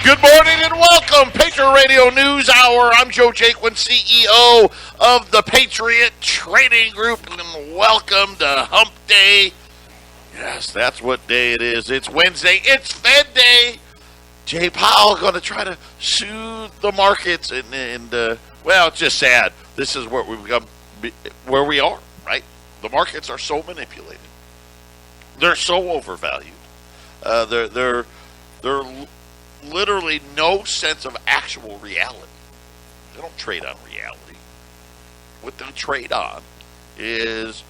Good morning and welcome, Patriot Radio News Hour. I'm Joe Jaquin, CEO of the Patriot Trading Group, and welcome to Hump Day. Yes, that's what day it is. It's Wednesday. It's Fed Day. Jay Powell going to try to soothe the markets, and well, it's just sad. This is where we've become, where we are, right? The markets are so manipulated. They're so overvalued. They're literally no sense of actual reality. They don't trade on reality. What they trade on is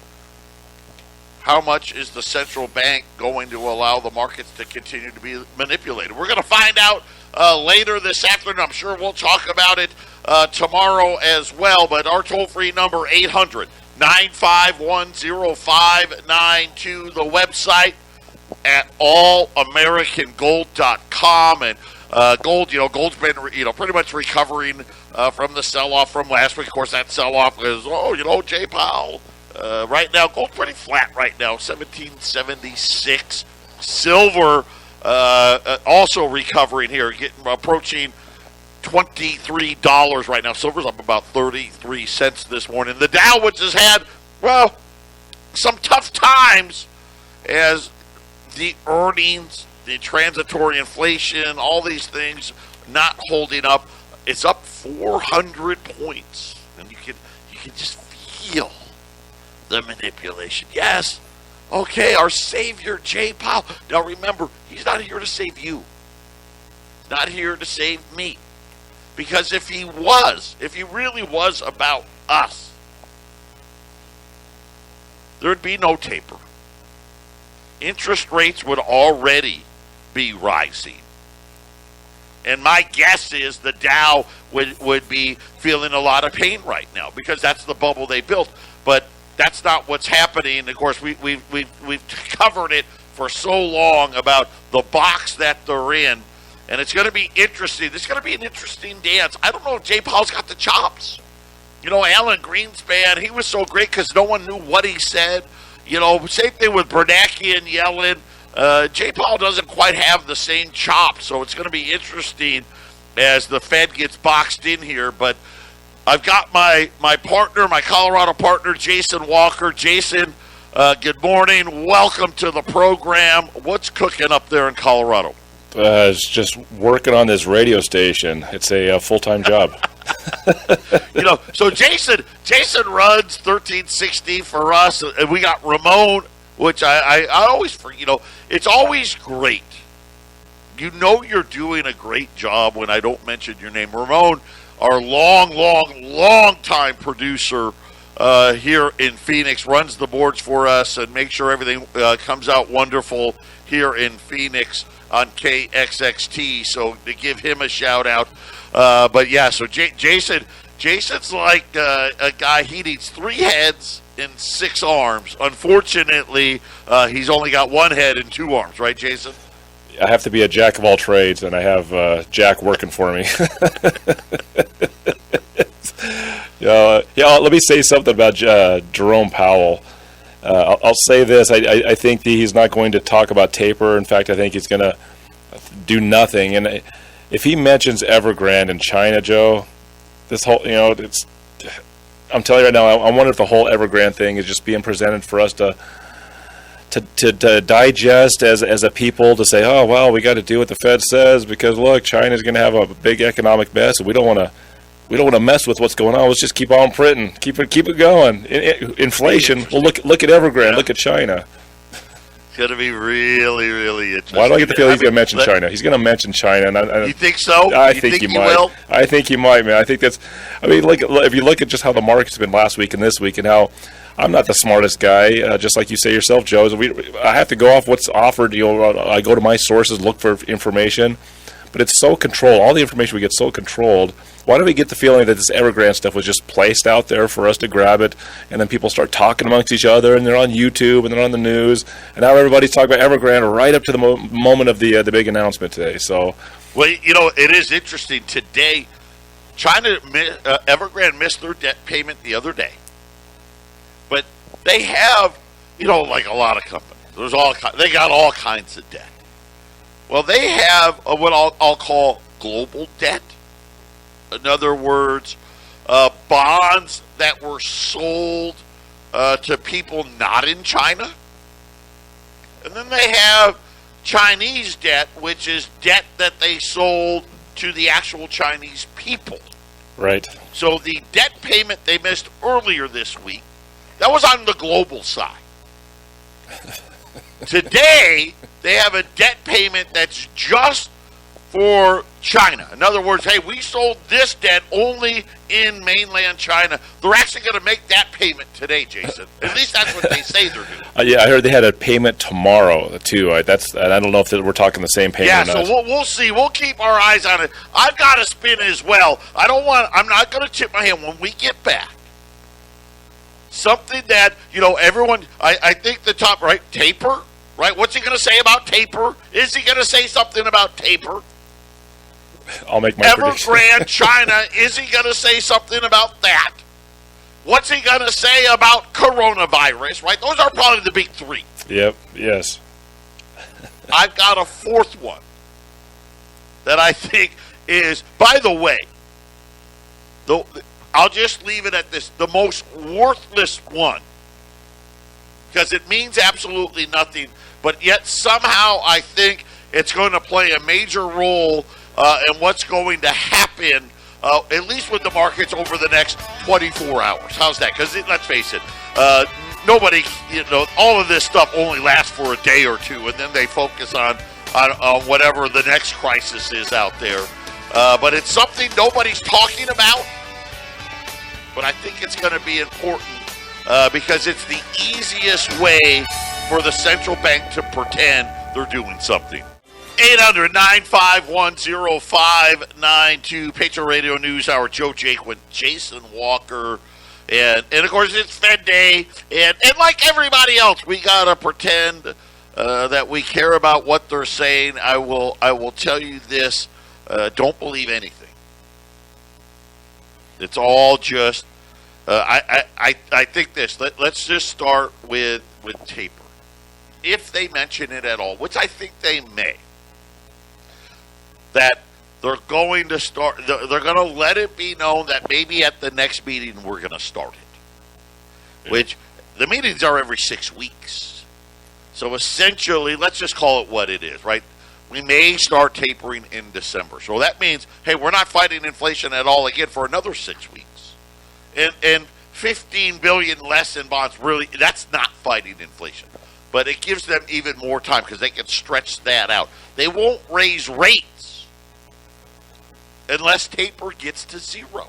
how much is the central bank going to allow the markets to continue to be manipulated. We're going to find out later this afternoon. I'm sure we'll talk about it tomorrow as well. But our toll-free number, 800-951-0592. The website at allamericangold.com. And gold, gold's been, pretty much recovering from the sell-off from last week. Of course, that sell-off is, Jay Powell. Right now, gold's pretty flat right now, 1776. Silver also recovering here, approaching $23 right now. Silver's up about 33 cents this morning. The Dow, which has had, some tough times as the earnings, the transitory inflation, all these things not holding up. It's up 400 points. And you can just feel the manipulation. Yes. Okay, our savior, Jay Powell. Now remember, he's not here to save you. He's not here to save me. Because if he really was about us, there'd be no taper. Interest rates would already be rising. And my guess is the Dow would be feeling a lot of pain right now because that's the bubble they built. But that's not what's happening. Of course, we've covered it for so long about the box that they're in. And it's going to be interesting. It's going to be an interesting dance. I don't know if Jay Powell's got the chops. Alan Greenspan, he was so great because no one knew what he said. Same thing with Bernanke and Yellen. Jay Powell doesn't quite have the same chops, so it's going to be interesting as the Fed gets boxed in here. But I've got my partner, my Colorado partner, Jason Walker. Jason, good morning. Welcome to the program. What's cooking up there in Colorado? It's just working on this radio station. It's a full-time job. So Jason runs 1360 for us, and we got Ramon, which I always forget. It's always great. You're doing a great job when I don't mention your name. Ramon, our long time producer here in Phoenix, runs the boards for us and makes sure everything comes out wonderful here in Phoenix on KXXT. So to give him a shout out. But yeah, so Jason's like a guy, he needs 3 heads and 6 arms. Unfortunately, he's only got 1 head and 2 arms, right, Jason? I have to be a jack of all trades, and I have Jack working for me. Let me say something about Jerome Powell. I'll say this. I think that he's not going to talk about taper. In fact, I think he's going to do nothing. And if he mentions Evergrande in China, Joe, this whole, I'm telling you right now, I wonder if the whole Evergrande thing is just being presented for us to digest as a people, to say, oh, well, we got to do what the Fed says because, look, China's going to have a big economic mess, and we don't want to mess with what's going on. Let's just keep on printing, keep it going. Inflation. Well, look at Evergrande. Yeah. Look at China. It's going to be really, really interesting. Why do I get the feeling he's going to mention China? He's going to mention China. And you think so? I think he might. Will? I think he might, man. I think that's. If you look at just how the market's been last week and this week, and how I'm not the smartest guy, just like you say yourself, Joe. I have to go off what's offered. I go to my sources, look for information, but it's so controlled. All the information we get so controlled. Why do we get the feeling that this Evergrande stuff was just placed out there for us to grab it, and then people start talking amongst each other, and they're on YouTube, and they're on the news, and now everybody's talking about Evergrande right up to the moment of the big announcement today. So, well, it is interesting today. China, Evergrande missed their debt payment the other day, but they have, like a lot of companies. They got all kinds of debt. Well, they have what I'll call global debt. In other words, bonds that were sold to people not in China. And then they have Chinese debt, which is debt that they sold to the actual Chinese people. Right. So the debt payment they missed earlier this week, that was on the global side. Today, they have a debt payment that's just for China. In other words, hey, we sold this debt only in mainland China. They're actually going to make that payment today, Jason. At least that's what they say they're doing. Yeah, I heard they had a payment tomorrow too. And I don't know if we're talking the same payment. Yeah, or not. so we'll see. We'll keep our eyes on it. I've got to spin as well. I'm not going to tip my hand when we get back. Something that, everyone, I think the top right, taper, right? What's he going to say about taper? Is he going to say something about taper? I'll make my prediction. Evergrande, China, is he going to say something about that? What's he going to say about coronavirus, right? Those are probably the big three. Yep, yes. I've got a fourth one that I think is, by the way, I'll just leave it at this, the most worthless one, because it means absolutely nothing, but yet somehow I think it's going to play a major role in what's going to happen, at least with the markets over the next 24 hours. How's that? Because let's face it, nobody, all of this stuff only lasts for a day or two, and then they focus on whatever the next crisis is out there. But it's something nobody's talking about, but I think it's going to be important because it's the easiest way for the central bank to pretend they're doing something. 800-951-0592, Patriot Radio News Hour, Joe Jaquin, Jason Walker, and of course it's Fed Day, and like everybody else, we got to pretend that we care about what they're saying. I will tell you this, don't believe anything. It's all just, I think this, let's just start with taper. If they mention it at all, which I think they may, that they're going to start, they're going to let it be known that maybe at the next meeting we're going to start it. Yeah. Which, the meetings are every 6 weeks. So essentially, let's just call it what it is, right? We may start tapering in December. So that means, hey, we're not fighting inflation at all again for another 6 weeks. And $15 billion less in bonds, really, that's not fighting inflation. But it gives them even more time because they can stretch that out. They won't raise rates unless taper gets to zero.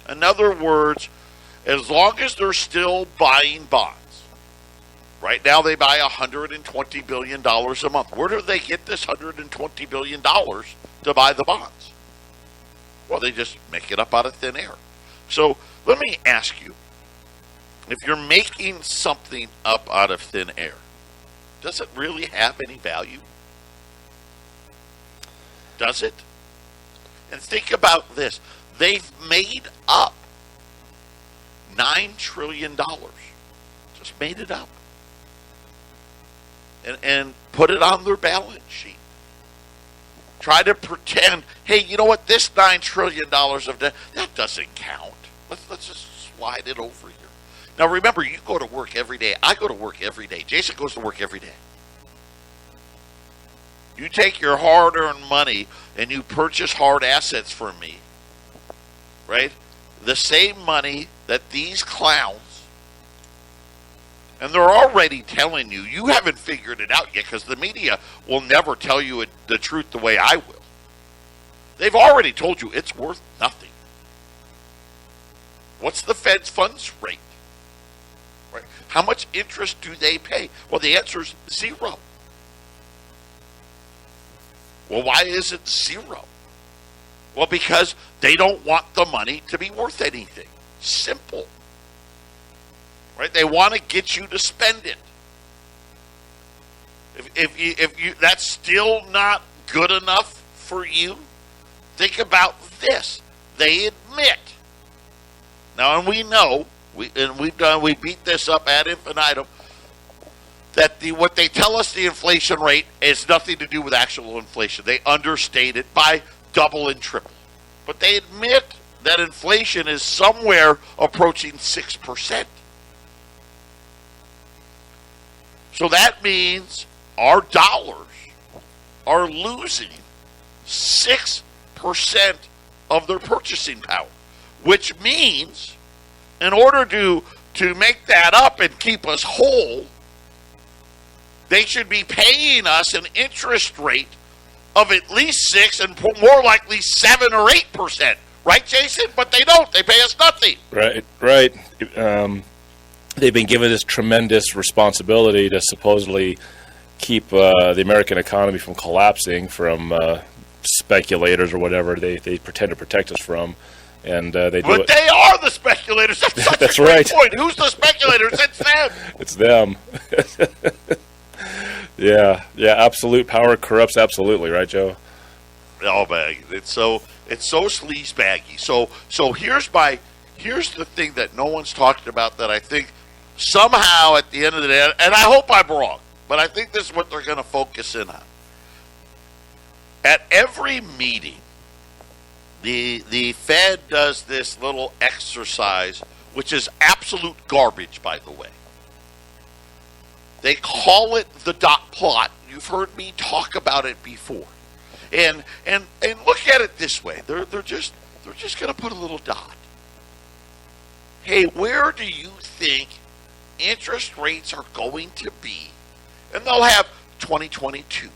In other words, as long as they're still buying bonds, right now they buy $120 billion a month. Where do they get this $120 billion to buy the bonds? Well, they just make it up out of thin air. So let me ask you, if you're making something up out of thin air, does it really have any value? Does it? And think about this. They've made up $9 trillion. Just made it up. And put it on their balance sheet. Try to pretend, hey, you know what? This $9 trillion of debt, that doesn't count. Let's just slide it over here. Now, remember, you go to work every day. I go to work every day. Jason goes to work every day. You take your hard-earned money and you purchase hard assets from me, right? The same money that these clowns, and they're already telling you, you haven't figured it out yet because the media will never tell you the truth the way I will. They've already told you it's worth nothing. What's the Fed's funds rate? Right? How much interest do they pay? Well, the answer is zero. Well, why is it zero? Well, because they don't want the money to be worth anything. Simple. Right? They want to get you to spend it. If you that's still not good enough for you, think about this. They admit. Now, and we know, we beat this up ad infinitum. that what they tell us the inflation rate has nothing to do with actual inflation. They understate it by double and triple. But they admit that inflation is somewhere approaching 6%. So that means our dollars are losing 6% of their purchasing power, which means in order to make that up and keep us whole, they should be paying us an interest rate of at least 6 and more likely 7 or 8%. Right, Jason? But they don't. They pay us nothing. Right. They've been given this tremendous responsibility to supposedly keep the American economy from collapsing from speculators or whatever they pretend to protect us from. And they do But they are the speculators. That's such That's a great right. point. Who's the speculators? It's them. It's them. Yeah, absolute power corrupts absolutely, right, Joe? Oh, man. It's so sleazebaggy. So here's the thing that no one's talking about that I think somehow at the end of the day, and I hope I'm wrong, but I think this is what they're going to focus in on. At every meeting, the Fed does this little exercise, which is absolute garbage, by the way. They call it the dot plot. You've heard me talk about it before. And look at it this way. They're just going to put a little dot. Hey, where do you think interest rates are going to be? And they'll have 2022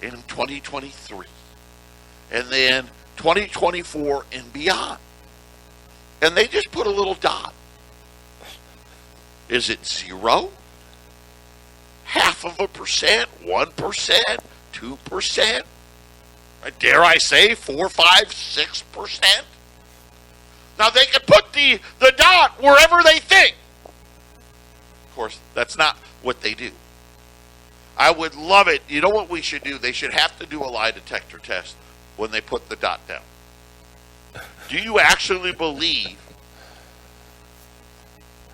and 2023 and then 2024 and beyond. And they just put a little dot. Is it 0? 0.5%, 1%, 2%? Dare I say 4, 5, 6%? Now they can put the dot wherever they think. Of course, that's not what they do. I would love it. You know what we should do? They should have to do a lie detector test when they put the dot down. Do you actually believe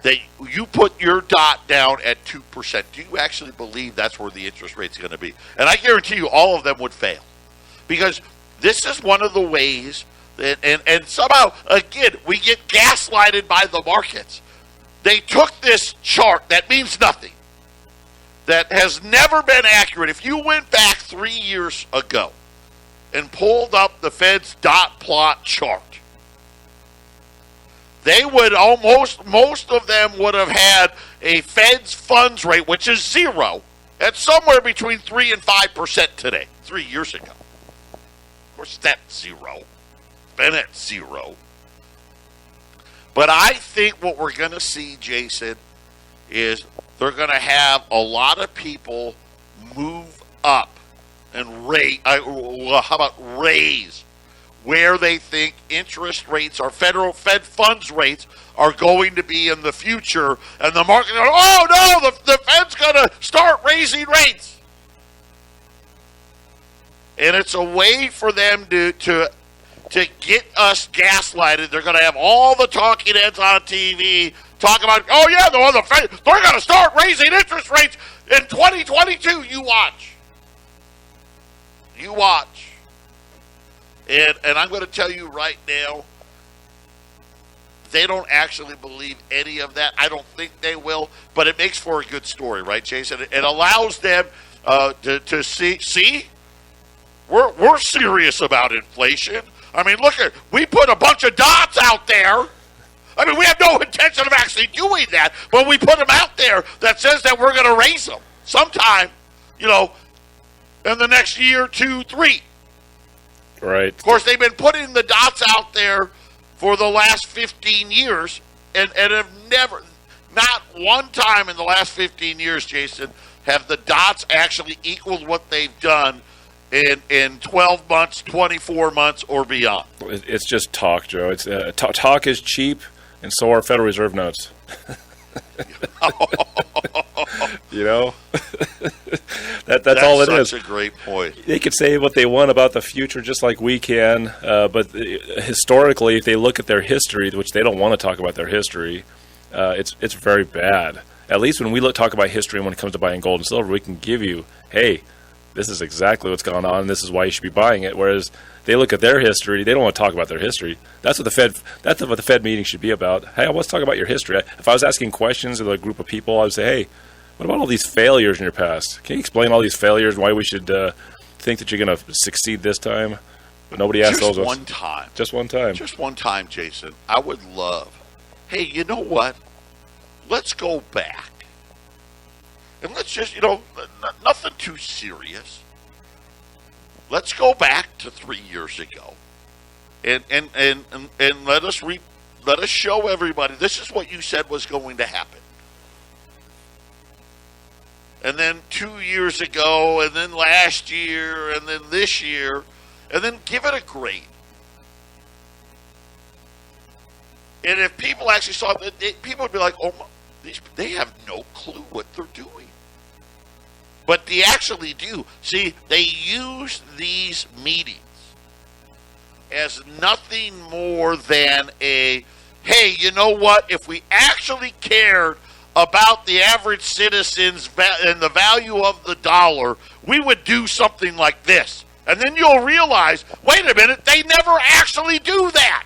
that you put your dot down at 2%? Do you actually believe that's where the interest rate's going to be? And I guarantee you all of them would fail. Because this is one of the ways that, and somehow, again, we get gaslighted by the markets. They took this chart that means nothing, that has never been accurate. If you went back 3 years ago and pulled up the Fed's dot plot chart, they would most of them would have had a Fed's funds rate, which is 0, at somewhere between 3 and 5% today, 3 years ago. Of course, that's 0. Been at 0. But I think what we're going to see, Jason, is they're going to have a lot of people move up and raise where they think interest rates or Fed funds rates are going to be in the future. And the market goes, oh, no, the Fed's going to start raising rates. And it's a way for them to get us gaslighted. They're going to have all the talking heads on TV talking about, oh, yeah, the Fed, they're going to start raising interest rates in 2022. You watch. You watch. And I'm going to tell you right now, they don't actually believe any of that. I don't think they will, but it makes for a good story, right, Jason? It allows them to see, we're serious about inflation. I mean, look at, we put a bunch of dots out there. I mean, we have no intention of actually doing that, but we put them out there that says that we're going to raise them sometime, in the next year, 2, 3. Right. Of course, they've been putting the dots out there for the last 15 years and have never, not one time in the last 15 years, Jason, have the dots actually equaled what they've done in 12 months, 24 months, or beyond. It's just talk, Joe. It's talk is cheap, and so are Federal Reserve notes. That's all it is. That's such a great point. They could say what they want about the future just like we can, but historically, if they look at their history, which they don't want to talk about their history, it's very bad. at least when we talk about history and when it comes to buying gold and silver, we can give you, hey, this is exactly what's going on, and this is why you should be buying it. Whereas they look at their history, they don't want to talk about their history. That's what the Fed meeting should be about. Hey, let's talk about your history. If I was asking questions of a group of people, I would say, hey, what about all these failures in your past? Can you explain all these failures, why we should think that you're going to succeed this time? But nobody asked those. Just one time. Just one time. Just one time, Jason. I would love, hey, you know what? Let's go back. And let's just, nothing too serious. Let's go back to 3 years ago, and let us show everybody this is what you said was going to happen. And then 2 years ago, and then last year, and then this year, and then give it a grade. And if people actually saw it, people would be like, "Oh, they have no clue what they're doing." But they actually do. See, they use these meetings as nothing more than a, hey, you know what? If we actually cared about the average citizens and the value of the dollar, we would do something like this. And then you'll realize, wait a minute, they never actually do that.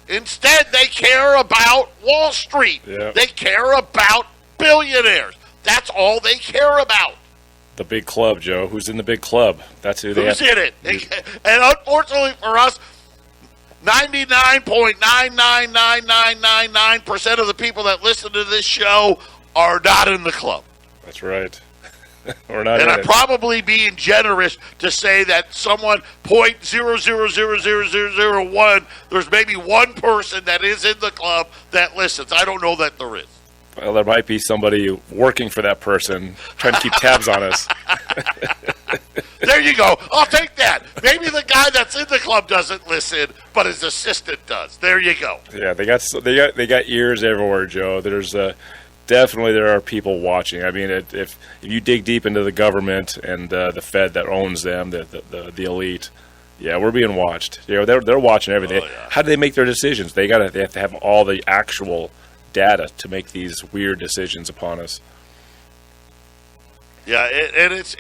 Instead, they care about Wall Street. Yeah. They care about billionaires. That's all they care about. The big club, Joe. Who's in the big club? That's who they have. Who's in it? And unfortunately for us, 99.999999% of the people that listen to this show are not in the club. That's right. We're not. And I'm probably being generous to say that someone 0.00000001, there's maybe one person that is in the club that listens. I don't know that there is. Well, there might be somebody working for that person trying to keep tabs on us. There you go. I'll take that. Maybe the guy that's in the club doesn't listen, but his assistant does. There you go. Yeah, they got ears everywhere, Joe. There's definitely there are people watching. I mean, if you dig deep into the government and the Fed that owns them, the elite, yeah, we're being watched. They're watching everything. Oh, yeah. How do they make their decisions? They have to have all the actual data to make these weird decisions upon us. Yeah, it's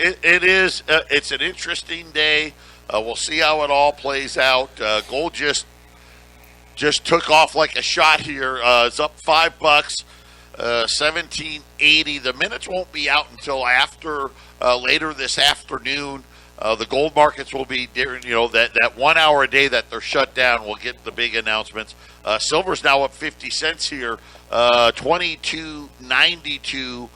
an interesting day. We'll see how it all plays out. Gold just took off like a shot here. It's up $5, 1780. The minutes won't be out until after later this afternoon. The gold markets will be during that 1 hour a day that they're shut down. We'll get the big announcements. Silver's now up 50 cents here, 22.92.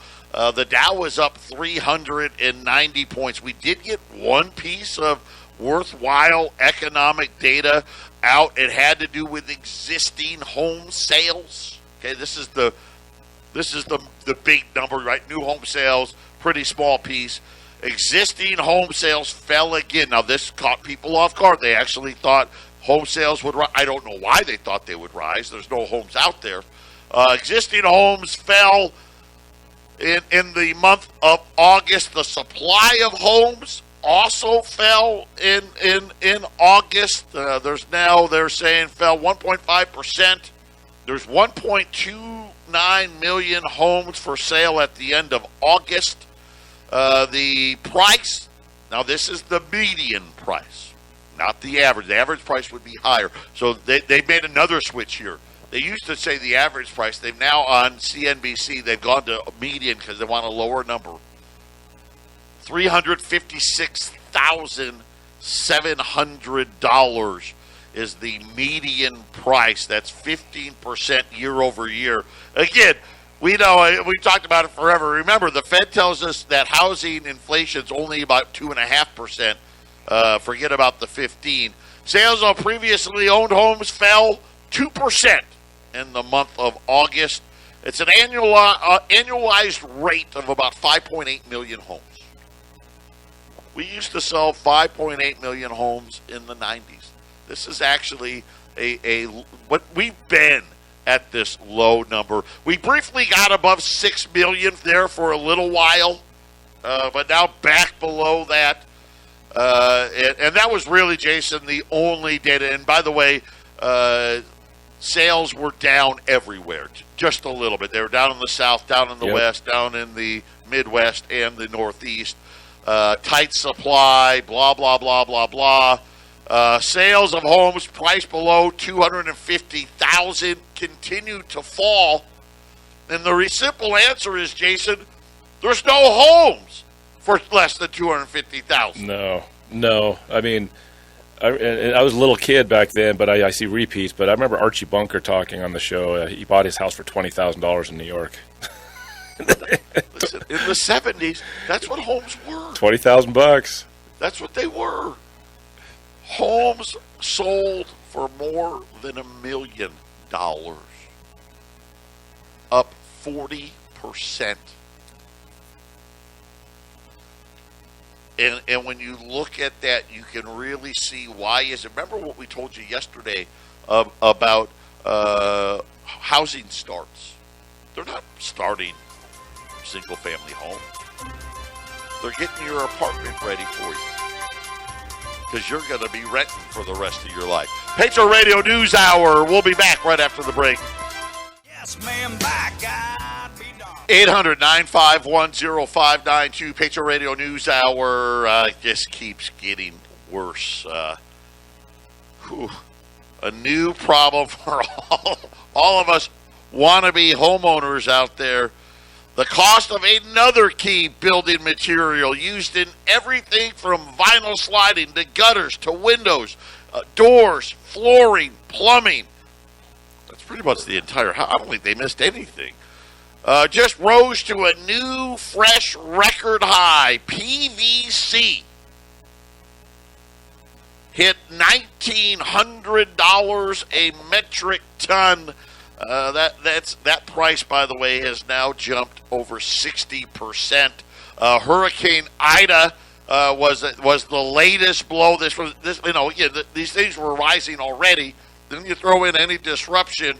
The Dow is up 390 points. We did get one piece of worthwhile economic data out. It had to do with existing home sales. Okay, this is the big number, right? New home sales, pretty small piece. Existing home sales fell again. Now, this caught people off guard. They actually thought home sales would rise. I don't know why they thought they would rise. There's no homes out there. Existing homes fell in the month of August. The supply of homes also fell in August. They're saying fell 1.5%. There's 1.29 million homes for sale at the end of August. The price, now this is the median price, not the average. The average price would be higher. So they made another switch here. They used to say the average price. They've now on CNBC, they've gone to median because they want a lower number. $356,700 is the median price. That's 15% year over year. Again, we know, we talked about it forever. Remember, the Fed tells us that housing inflation is only about 2.5%. Forget about the 15. Sales of previously owned homes fell 2% in the month of August. It's an annualized rate of about 5.8 million homes. We used to sell 5.8 million homes in the 90s. This is actually what we've been at this low number. We briefly got above 6 million there for a little while, but now back below that. And that was really, Jason, the only data. And by the way, sales were down everywhere, just a little bit. They were down in the South, down in the West, down in the Midwest and the Northeast. Tight supply, blah, blah, blah, blah, blah. Sales of homes priced below $250,000 continue to fall. And the simple answer is, Jason, there's no homes for less than $250,000. No. I mean, I was a little kid back then, but I see repeats. But I remember Archie Bunker talking on the show. He bought his house for $20,000 in New York. Listen, in the 70s, that's what homes were. $20,000. That's what they were. Homes sold for more than $1 million, up 40%. And when you look at that, you can really see why is it. Remember what we told you yesterday about housing starts. They're not starting single-family homes. They're getting your apartment ready for you because you're going to be renting for the rest of your life. Patriot Radio News Hour. We'll be back right after the break. Yes, ma'am, by God be darned. 800-951-0592. Patriot Radio News Hour just keeps getting worse. A new problem for all of us wannabe homeowners out there. The cost of another key building material used in everything from vinyl sliding to gutters to windows, doors, flooring, plumbing. That's pretty much the entire house. I don't think they missed anything. Just rose to a new, fresh record high. PVC hit $1,900 a metric ton. That price, by the way, has now jumped over 60%. Hurricane Ida was the latest blow. These things were rising already. Then you throw in any disruption,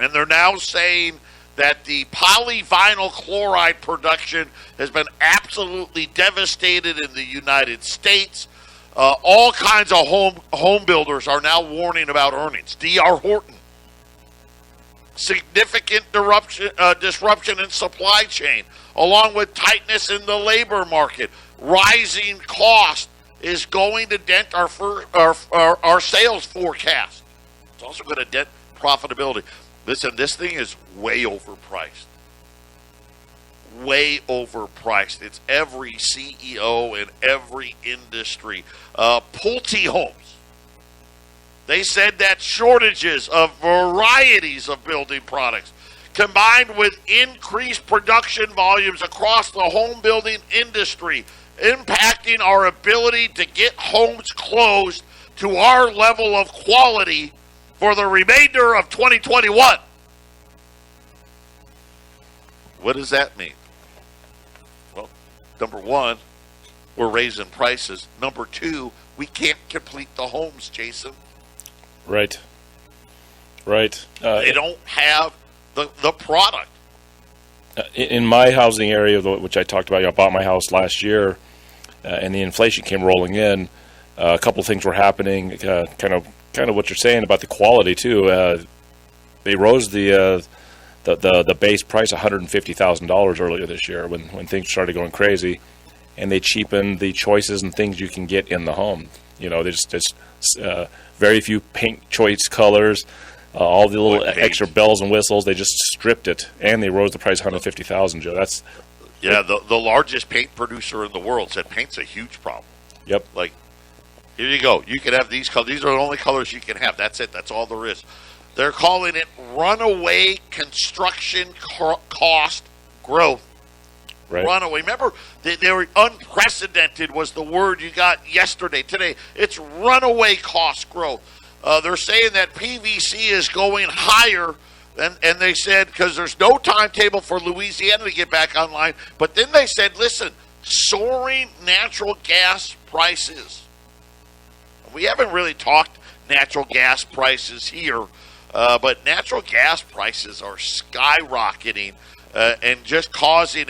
and they're now saying that the polyvinyl chloride production has been absolutely devastated in the United States. All kinds of home builders are now warning about earnings. D.R. Horton. Significant disruption in supply chain, along with tightness in the labor market. Rising cost is going to dent our sales forecast. It's also going to dent profitability. Listen, this thing is way overpriced. Way overpriced. It's every CEO in every industry. Pulte Homes. They said that shortages of varieties of building products, combined with increased production volumes across the home building industry, impacting our ability to get homes closed to our level of quality for the remainder of 2021. What does that mean? Well, number one, we're raising prices. Number two, we can't complete the homes, Jason. Right. They don't have the product. In my housing area, which I talked about, I bought my house last year, and the inflation came rolling in. A couple of things were happening, kind of what you're saying about the quality too. They rose the base price $150,000 earlier this year when things started going crazy, and they cheapened the choices and things you can get in the home. There's just very few paint choice colors, all the little extra bells and whistles. They just stripped it, and they rose the price $150,000. Joe, that's the largest paint producer in the world said paint's a huge problem. Yep. Like, here you go. You can have these colors. These are the only colors you can have. That's it. That's all there is. They're calling it runaway construction cost growth. Right. Runaway. Remember, they were unprecedented was the word you got yesterday. Today, it's runaway cost growth. They're saying that PVC is going higher, and they said, because there's no timetable for Louisiana to get back online, but then they said, listen, soaring natural gas prices. We haven't really talked natural gas prices here, but natural gas prices are skyrocketing and just causing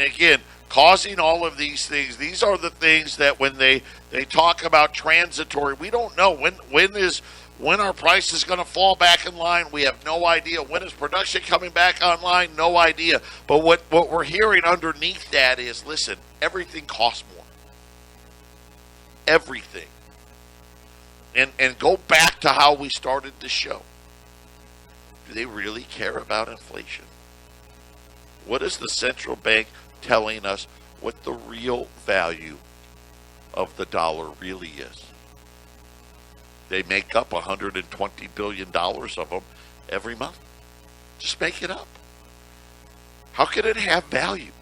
all of these things. These are the things that when they talk about transitory, we don't know when is When are prices going to fall back in line? We have no idea. When is production coming back online? No idea. But what we're hearing underneath that is, listen, everything costs more. Everything. And go back to how we started the show. Do they really care about inflation? What is the central bank telling us what the real value of the dollar really is? They make up $120 billion of them every month. Just make it up. How can it have value?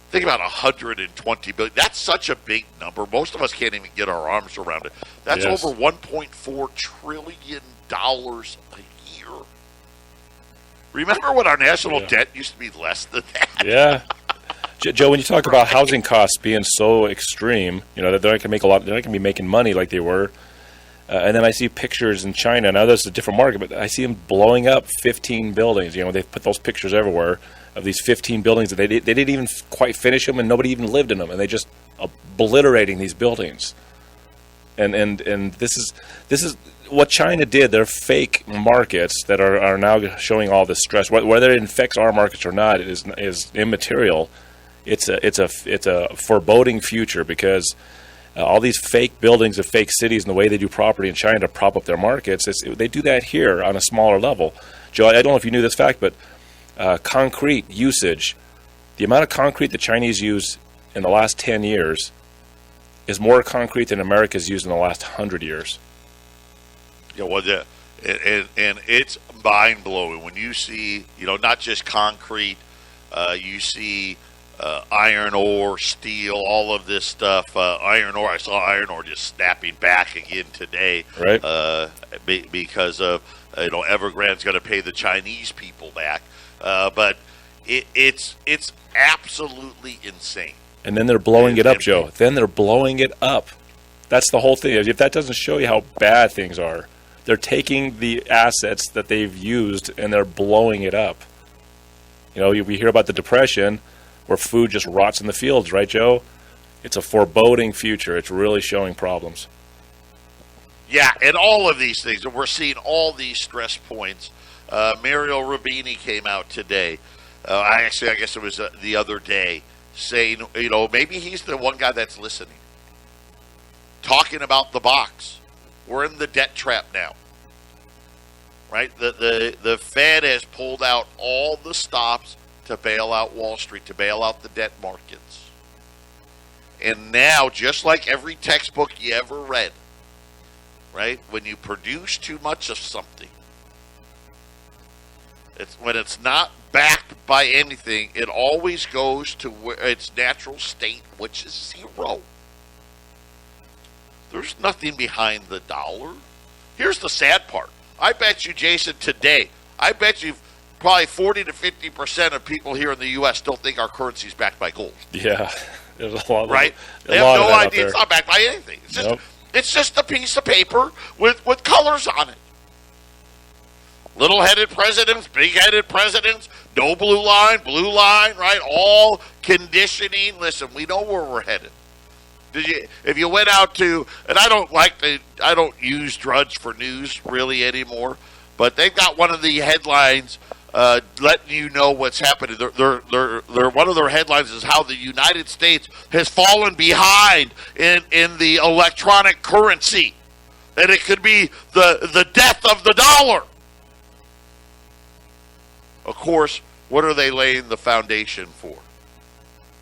Think about $120 billion. That's such a big number. Most of us can't even get our arms around it. That's over $1.4 trillion a year. Remember when our national debt used to be less than that? Yeah. Joe, when you talk about housing costs being so extreme, you know, that they're not going to make a lot, they're not going to be making money like they were. And then I see pictures in China. Now, this is a different market, but I see them blowing up 15 buildings. You know, they've put those pictures everywhere of these 15 buildings that they didn't even quite finish them, and nobody even lived in them, and they just obliterating these buildings. And this is what China did. They're fake markets that are now showing all this stress. Whether it infects our markets or not is immaterial. It's a foreboding future because all these fake buildings of fake cities and the way they do property in China to prop up their markets, they do that here on a smaller level. Joe, I don't know if you knew this fact, but concrete usage, the amount of concrete the Chinese use in the last 10 years is more concrete than America's used in the last 100 years. Yeah, well, and it's mind-blowing when you see, you know, not just concrete, you see iron ore, steel, all of this stuff. Iron ore, I saw iron ore just snapping back again today, right? Because of Evergrande's going to pay the Chinese people back, but it's absolutely insane. And then they're blowing it up, Joe. Then they're blowing it up. That's the whole thing. If that doesn't show you how bad things are, they're taking the assets that they've used and they're blowing it up. You know, we hear about the Depression, where food just rots in the fields, right, Joe? It's a foreboding future. It's really showing problems. Yeah, and all of these things, and we're seeing all these stress points. Mario Rubini came out today. I guess it was the other day, saying, you know, maybe he's the one guy that's listening. Talking about the box. We're in the debt trap now. Right? The Fed has pulled out all the stops to bail out Wall Street, to bail out the debt markets. And now, just like every textbook you ever read, right, when you produce too much of something, when it's not backed by anything, it always goes to its natural state, which is zero. There's nothing behind the dollar. Here's the sad part. I bet you, Jason, today, I bet you probably 40 to 50% of people here in the U.S. still think our currency is backed by gold. Yeah. There's a lot of right? They have no idea. It's not backed by anything. It's just a piece of paper with colors on it. Little-headed presidents, big-headed presidents, no blue line, right? All conditioning. Listen, we know where we're headed. If you went out to, and I don't use Drudge for news really anymore, but they've got one of the headlines letting you know what's happening. They're one of their headlines is how the United States has fallen behind in the electronic currency, and it could be the death of the dollar. Of course, what are they laying the foundation for?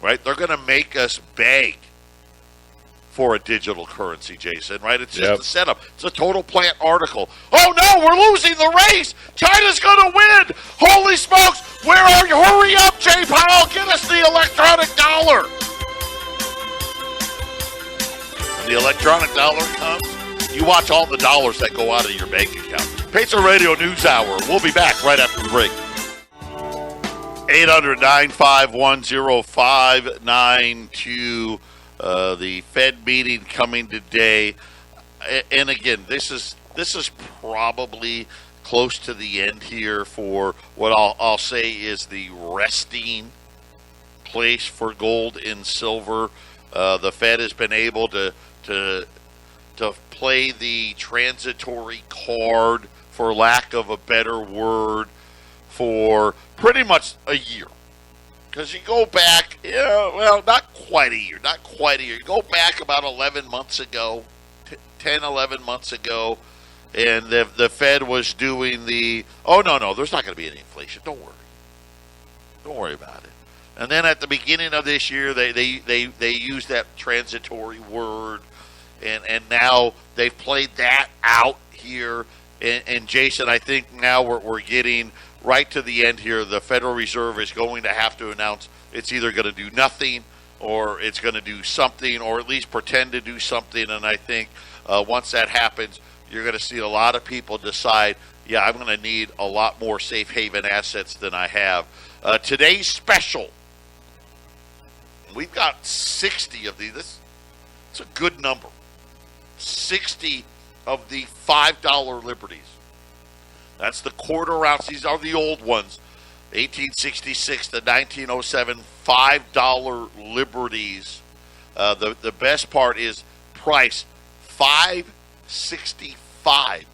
Right? They're going to make us beg for a digital currency, Jason, right? It's just a setup. It's a Total Plant article. Oh, no, we're losing the race. China's going to win. Holy smokes. Where are you? Hurry up, Jay Powell. Get us the electronic dollar. When the electronic dollar comes, you watch all the dollars that go out of your bank account. Pacer Radio News Hour. We'll be back right after the break. 800-951-0592. The Fed meeting coming today, and again, this is probably close to the end here for what I'll say is the resting place for gold and silver. The Fed has been able to to play the transitory card, for lack of a better word, for pretty much a year. Because you go back, not quite a year. You go back about 11 months ago, 10, 11 months ago, and the Fed was doing no, there's not going to be any inflation. Don't worry about it. And then at the beginning of this year, they used that transitory word, and now they've played that out here. And Jason, I think now we're getting right to the end here. The Federal Reserve is going to have to announce it's either going to do nothing or it's going to do something, or at least pretend to do something. And I think once that happens, you're going to see a lot of people decide, yeah, I'm going to need a lot more safe haven assets than I have. Today's special, we've got 60 of these. It's a good number. 60 of the $5 Liberties. That's the quarter ounce. These are the old ones. 1866 to 1907 $5 Liberties. The best part is price $5.65,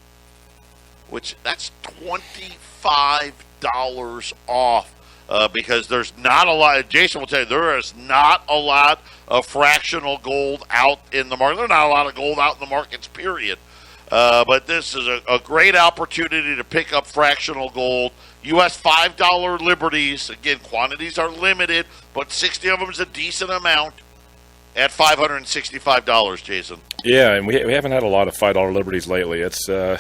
which that's $25 off. Because there's not a lot. Jason will tell you there is not a lot of fractional gold out in the market. There's not a lot of gold out in the markets, period. But this is a great opportunity to pick up fractional gold. U.S. $5 Liberties. Again, quantities are limited, but 60 of them is a decent amount at $565, Jason. Yeah, and we haven't had a lot of $5 Liberties lately. It's there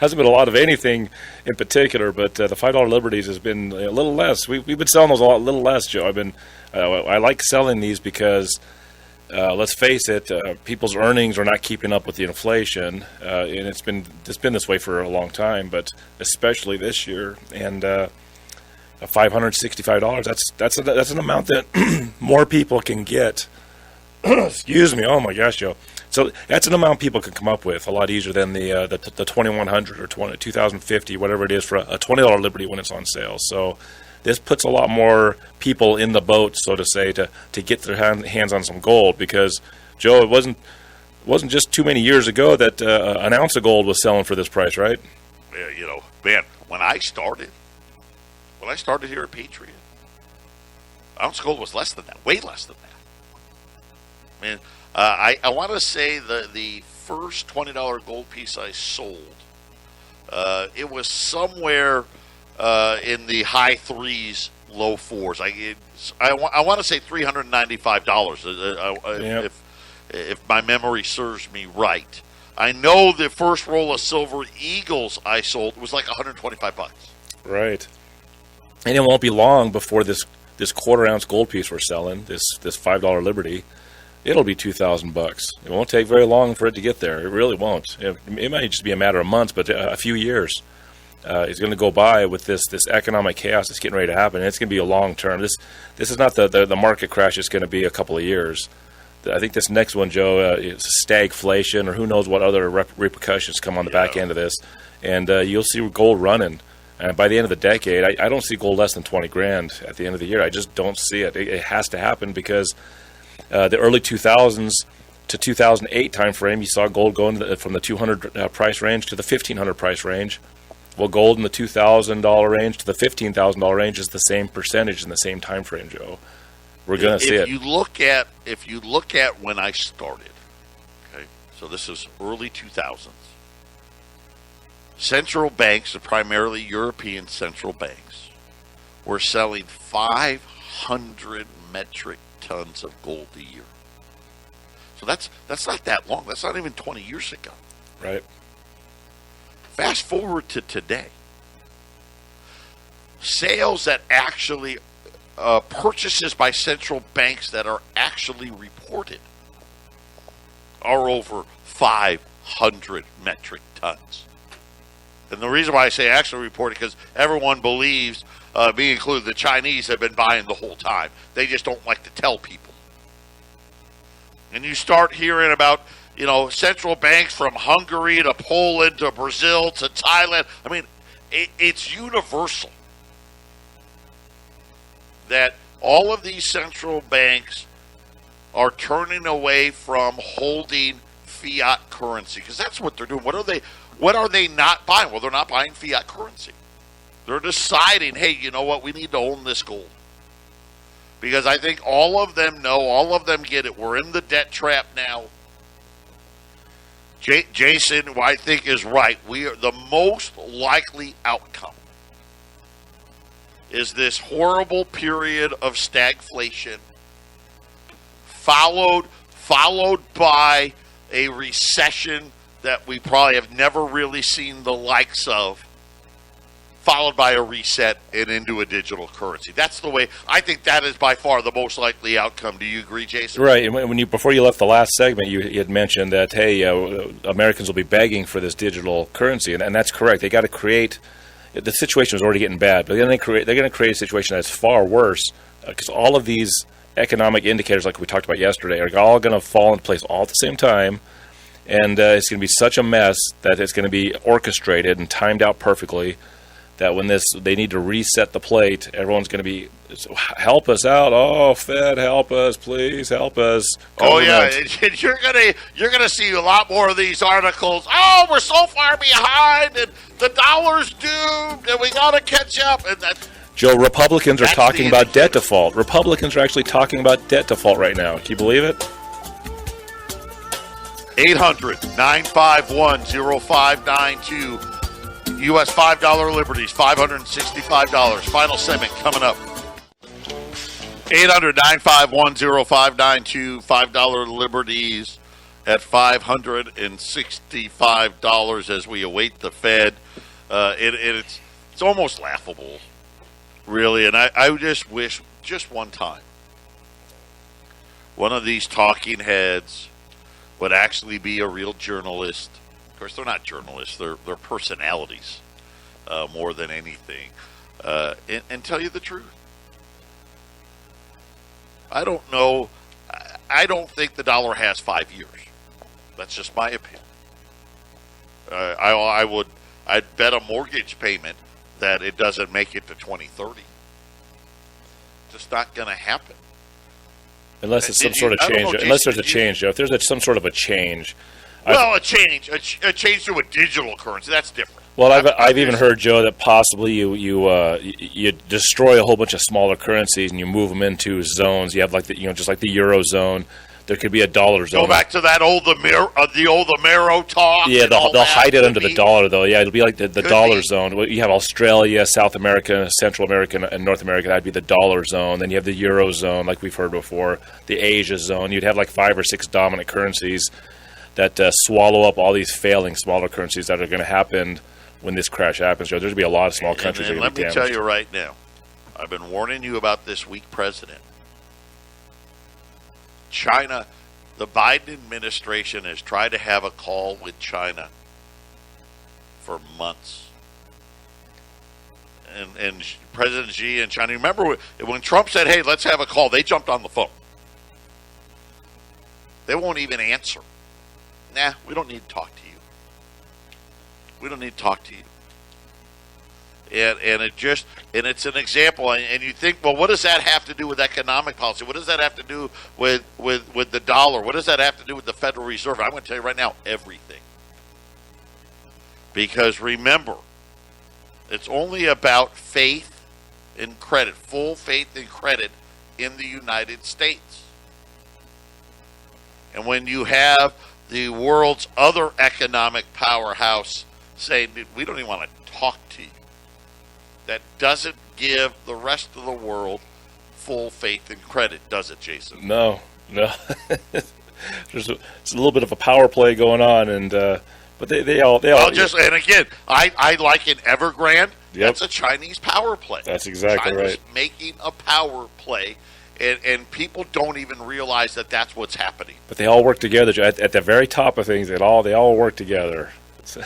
hasn't been a lot of anything in particular, but the $5 Liberties has been a little less. We've been selling those a little less, Joe. I like selling these because let's face it, people's earnings are not keeping up with the inflation, and it's been this way for a long time, but especially this year. And $565. That's an amount that more people can get. Excuse me. Oh my gosh, Joe. So that's an amount people can come up with a lot easier than the 2100 or 2050, whatever it is, for a $20 Liberty when it's on sale. So this puts a lot more people in the boat, so to say, to get their hands on some gold. Because, Joe, it wasn't just too many years ago that an ounce of gold was selling for this price, right? Yeah, man, when I started here at Patriot, ounce of gold was less than that, way less than that. Man, I want to say the first $20 gold piece I sold, it was somewhere in the high threes, low fours. I want to say $395. If my memory serves me right. I know the first roll of Silver Eagles I sold was like $125. Right. And it won't be long before this quarter ounce gold piece we're selling, this $5 Liberty, it'll be $2,000. It won't take very long for it to get there. It really won't. It might just be a matter of months, but a few years is going to go by with this economic chaos that's getting ready to happen. And it's going to be a long term. This is not the market crash. It's going to be a couple of years. I think this next one, Joe, is stagflation, or who knows what other repercussions come on the back end of this. And you'll see gold running. And by the end of the decade, I don't see gold less than 20 grand at the end of the year. I just don't see it. It has to happen because the early 2000s to 2008 timeframe, you saw gold going from the $200 price range to the $1,500 price range. Well, gold in the $2,000 range to the $15,000 range is the same percentage in the same time frame, Joe. We're going to see it. If you look at when I started, okay, so this is early 2000s. Central banks, primarily European central banks, were selling 500 metric tons of gold a year. So that's not that long. That's not even 20 years ago. Right. Fast forward to today. Sales that actually, purchases by central banks that are actually reported are over 500 metric tons. And the reason why I say actually reported, because everyone believes, me included, the Chinese have been buying the whole time. They just don't like to tell people. And you start hearing about, central banks from Hungary to Poland to Brazil to Thailand. I mean, it's universal that all of these central banks are turning away from holding fiat currency, because that's what they're doing. What are they not buying? Well, they're not buying fiat currency. They're deciding, hey, you know what? We need to own this gold. Because I think all of them know, all of them get it. We're in the debt trap now. Jason, who I think is right. We are the most likely outcome is this horrible period of stagflation, followed by a recession that we probably have never really seen the likes of, followed by a reset and into a digital currency. That's the way. I think that is by far the most likely outcome. Do you agree, Jason? Right. And when you before you left the last segment, you had mentioned that, hey, Americans will be begging for this digital currency, and that's correct. They got to create. The situation is already getting bad, but then they're going to create a situation that's far worse, because all of these economic indicators, like we talked about yesterday, are all going to fall into place all at the same time, and it's going to be such a mess that it's going to be orchestrated and timed out perfectly, that when they need to reset the plate, everyone's going to be, help us out. Oh, Fed, help us, please help us. Government. Oh yeah, and you're gonna see a lot more of these articles. Oh, we're so far behind, and the dollar's doomed, and we got to catch up. And Joe, Republicans are talking about debt default. Republicans are actually talking about debt default right now. Can you believe it? 800-951-0592. U.S. $5 Liberties, $565. Final segment coming up. 800-951-0592. $5 Liberties at $565 as we await the Fed. It's almost laughable, really. And I just wish, just one time, one of these talking heads would actually be a real journalist. Of course, they're not journalists. They're personalities more than anything. And tell you the truth. I don't know. I don't think the dollar has 5 years. That's just my opinion. I'd bet a mortgage payment that it doesn't make it to 2030. Just not going to happen. Unless it's some sort of change. Unless there's a change, Joe. If there's some sort of a change. Well, a change to a digital currency. That's different. Well, I've even heard, Joe, that possibly you destroy a whole bunch of smaller currencies and you move them into zones. You have just like the Eurozone. There could be a dollar zone. Go back to that the old Amero talk. Yeah, they'll hide it under the dollar, though. Yeah, it'll be like the dollar zone. You have Australia, South America, Central America, and North America. That'd be the dollar zone. Then you have the Eurozone, like we've heard before, the Asia zone. You'd have like 5 or 6 dominant currencies that swallow up all these failing smaller currencies that are going to happen when this crash happens, Joe. There's going to be a lot of small countries that are going to be damaged. Let me tell you right now, I've been warning you about this weak president. China, the Biden administration has tried to have a call with China for months. And President Xi and China, remember when Trump said, hey, let's have a call, they jumped on the phone. They won't even answer. Nah, we don't need to talk to you. We don't need to talk to you. And it's an example. And you think, well, what does that have to do with economic policy? What does that have to do with the dollar? What does that have to do with the Federal Reserve? I'm going to tell you right now, everything. Because remember, it's only about faith and credit, full faith and credit in the United States. And when you have the world's other economic powerhouse saying, we don't even want to talk to you, that doesn't give the rest of the world full faith and credit, does it, Jason? No. It's a little bit of a power play going on, and but they all. And again, I liken Evergrande. Yep. That's a Chinese power play. That's exactly China's right. Making a power play, and people don't even realize that that's what's happening. But they all work together at the very top of things. They all work together. It's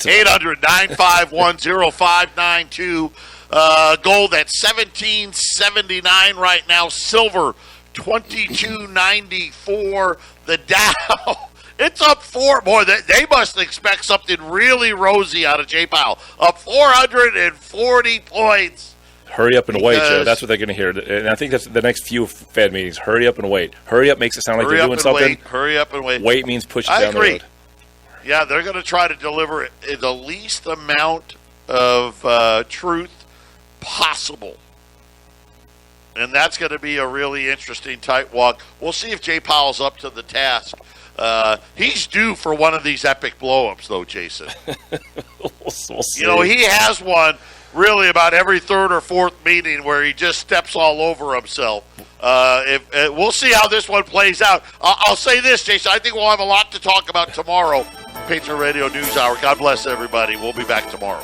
800-951-0592. Gold at $17.79 right now. Silver $22.94. The Dow, it's up 4 more. They must expect something really rosy out of Jay Powell. Up 440 points Hurry up and wait, Joe. Because- That's what they're going to hear. And I think that's the next few Fed meetings. Hurry up and wait. Hurry up makes it sound like Hurry they're up doing and something. wait. Hurry up and wait. Wait means push it I down agree. the road. Yeah, they're going to try to deliver the least amount of truth possible. And that's going to be a really interesting tight walk. We'll see if Jay Powell's up to the task. He's due for one of these epic blow-ups, though, Jason. We'll see. You know, he has one really about every third or fourth meeting where he just steps all over himself. We'll see how this one plays out. I'll say this, Jason. I think we'll have a lot to talk about tomorrow. Patriot Radio News Hour. God bless everybody. We'll be back tomorrow.